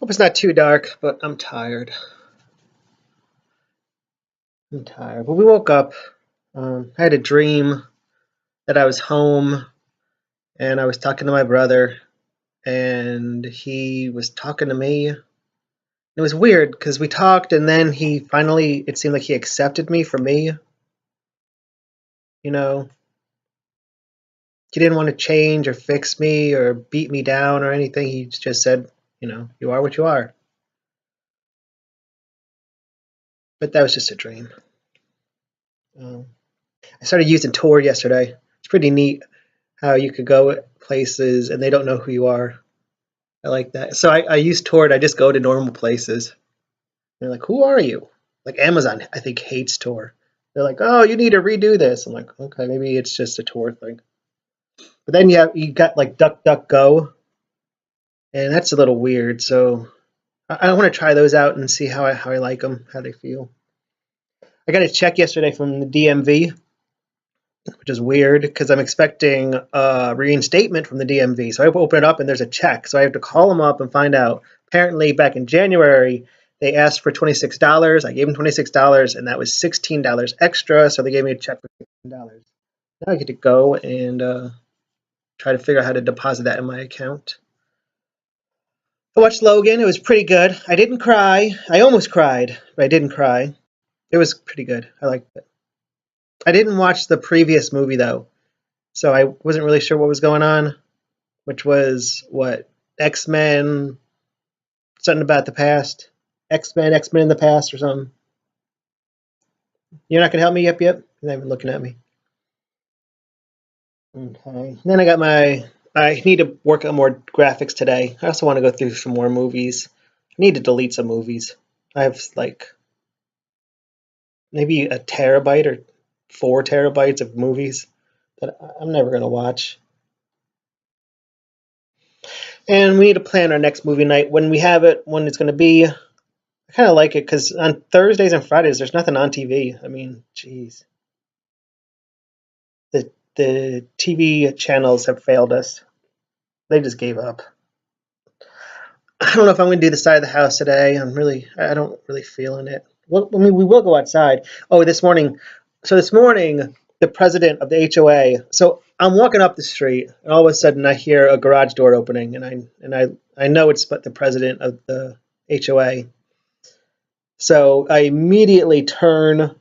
Hope it's not too dark, but I'm tired. I'm tired. But we woke up. I had a dream that I was home and I was talking to my brother, and he was talking to me. It was weird because we talked, and then he finally, it seemed like he accepted me for me. You know, he didn't want to change or fix me or beat me down or anything. He just said, you are what you are. But that was just a dream. Um, I started using Tor yesterday. It's pretty neat how you could go places and they don't know who you are. I like that. So I use Tor. I just go to normal places. They're like, "Who are you?" Like Amazon, I think hates Tor. They're like, "Oh, you need to redo this." I'm like, "Okay, maybe it's just a Tor thing." But then you got like DuckDuckGo, and that's a little weird. So I want to try those out and see how I like them, how they feel. I got a check yesterday from the DMV, which is weird because I'm expecting a reinstatement from the DMV. So I open it up and there's a check. So I have to call them up and find out. Apparently, back in January, they asked for $26. I gave them $26, and that was $16 extra. So they gave me a check for $16. Now I get to go and try to figure out how to deposit that in my account. I watched Logan. It was pretty good. I didn't cry. I almost cried, but I didn't cry. It was pretty good. I liked it. I didn't watch the previous movie, though. So I wasn't really sure what was going on, which was what? X-Men, something about the past. X-Men in the past or something. You're not going to help me yet? You're not even looking at me. Okay. Then I need to work on more graphics today. I also want to go through some more movies. I need to delete some movies. I have like maybe a terabyte or 4 terabytes of movies that I'm never going to watch. And we need to plan our next movie night when we have it, when it's going to be. I kind of like it because on Thursdays and Fridays, there's nothing on TV. I mean, geez. The TV channels have failed us. They just gave up. I don't know if I'm going to do the side of the house today. I don't really feeling it. Well, I mean, we will go outside. Oh, this morning. So this morning, the president of the HOA. So I'm walking up the street, and all of a sudden, I hear a garage door opening, and I know it's the president of the HOA. So I immediately turn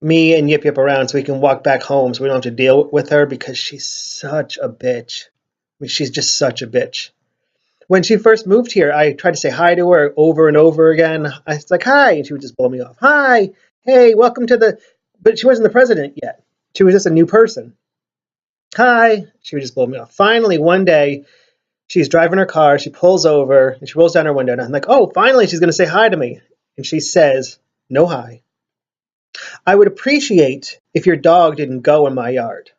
me and Yip Yip around so we can walk back home so we don't have to deal with her because she's such a bitch. I mean, she's just such a bitch. When she first moved here, I tried to say hi to her over and over again. I was like, hi, and she would just blow me off. Hi, hey, welcome to the... But she wasn't the president yet. She was just a new person. Hi, she would just blow me off. Finally, one day, she's driving her car, she pulls over, and she rolls down her window, and I'm like, oh, finally, she's going to say hi to me. And she says, no hi. I would appreciate if your dog didn't go in my yard.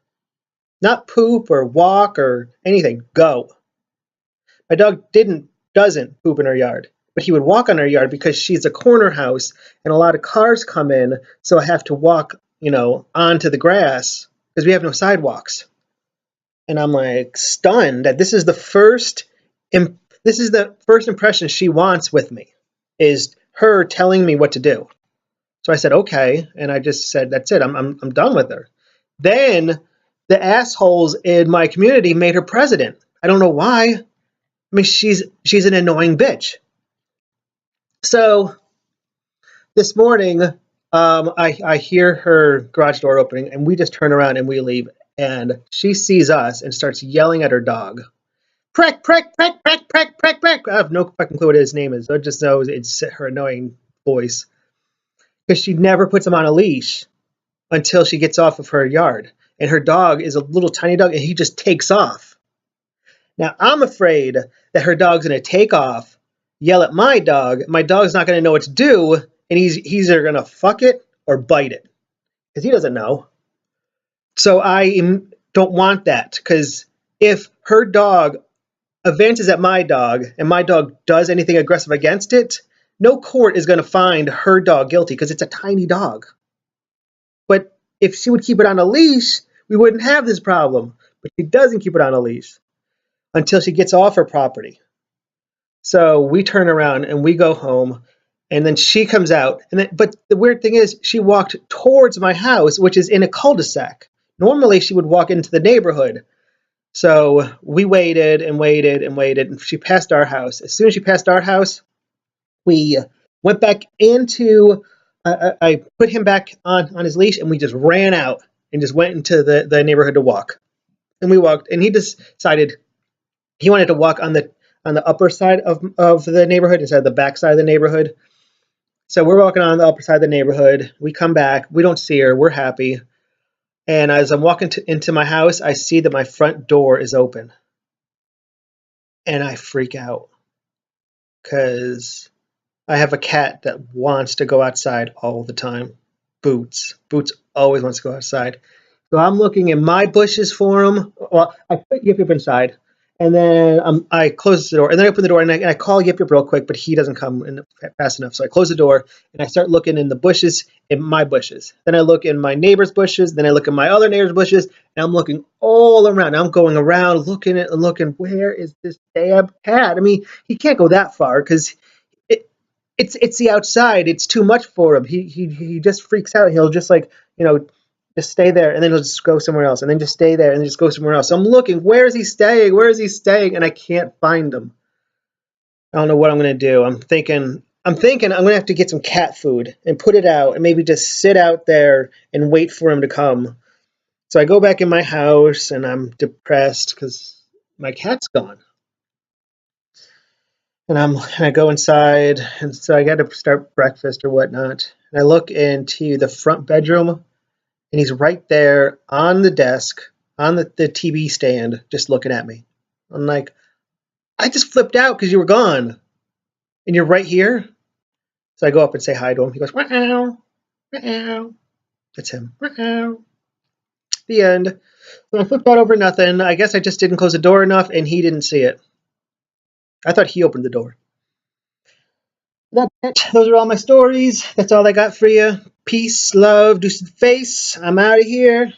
Not poop or walk or anything. Go. My dog doesn't poop in her yard, but he would walk on her yard because she's a corner house and a lot of cars come in, so I have to walk, onto the grass because we have no sidewalks. And I'm like stunned that this is the first impression she wants with me is her telling me what to do. So I said, okay. And I just said, that's it. I'm done with her. Then the assholes in my community made her president. I don't know why. I mean, she's an annoying bitch. So this morning, I hear her garage door opening, and we just turn around and we leave. And she sees us and starts yelling at her dog. Prick, prick, prick, prick, prick, prick, prick. I have no fucking clue what his name is. I just know it's her annoying voice. Because she never puts him on a leash until she gets off of her yard. And her dog is a little tiny dog, and he just takes off. Now, I'm afraid that her dog's going to take off, yell at my dog. My dog's not going to know what to do, and he's either going to fuck it or bite it because he doesn't know. So I don't want that because if her dog advances at my dog and my dog does anything aggressive against it, no court is going to find her dog guilty because it's a tiny dog. But if she would keep it on a leash, we wouldn't have this problem. But she doesn't keep it on a leash until she gets off her property. So we turn around and we go home, and then she comes out. But the weird thing is, she walked towards my house, which is in a cul-de-sac. Normally, she would walk into the neighborhood. So we waited and waited and waited, and she passed our house. As soon as she passed our house, we went back into. I put him back on his leash, and we just ran out and just went into the neighborhood to walk. And we walked, and he decided he wanted to walk on the upper side of the neighborhood instead of the back side of the neighborhood. So we're walking on the upper side of the neighborhood. We come back. We don't see her. We're happy. And as I'm walking into my house, I see that my front door is open. And I freak out because I have a cat that wants to go outside all the time. Boots. Boots always wants to go outside. So I'm looking in my bushes for him. Well, I put Yip Yip inside, and then I close the door, and then I open the door, and I call Yip Yip real quick, but he doesn't come fast enough. So I close the door, and I start looking in the bushes, in my bushes. Then I look in my neighbor's bushes, then I look in my other neighbor's bushes, and I'm looking all around. I'm going around, looking and looking. Where is this damn cat? I mean, he can't go that far because it's the outside. It's too much for him. He just freaks out. He'll just just stay there, and then he'll just go somewhere else, and then just stay there, and then just go somewhere else. So I'm looking, where is he staying? Where is he staying? And I can't find him. I don't know what I'm gonna do. I'm thinking I'm gonna have to get some cat food and put it out, and maybe just sit out there and wait for him to come. So I go back in my house, and I'm depressed because my cat's gone. And I go inside, and so I got to start breakfast or whatnot. And I look into the front bedroom, and he's right there on the desk, on the TV stand, just looking at me. I'm like, I just flipped out because you were gone, and you're right here. So I go up and say hi to him. He goes, wow, wow. That's him. Wow. The end. So I flipped out over nothing. I guess I just didn't close the door enough, and he didn't see it. I thought he opened the door. That's it. Those are all my stories. That's all I got for you. Peace, love, deuce and face. I'm out of here.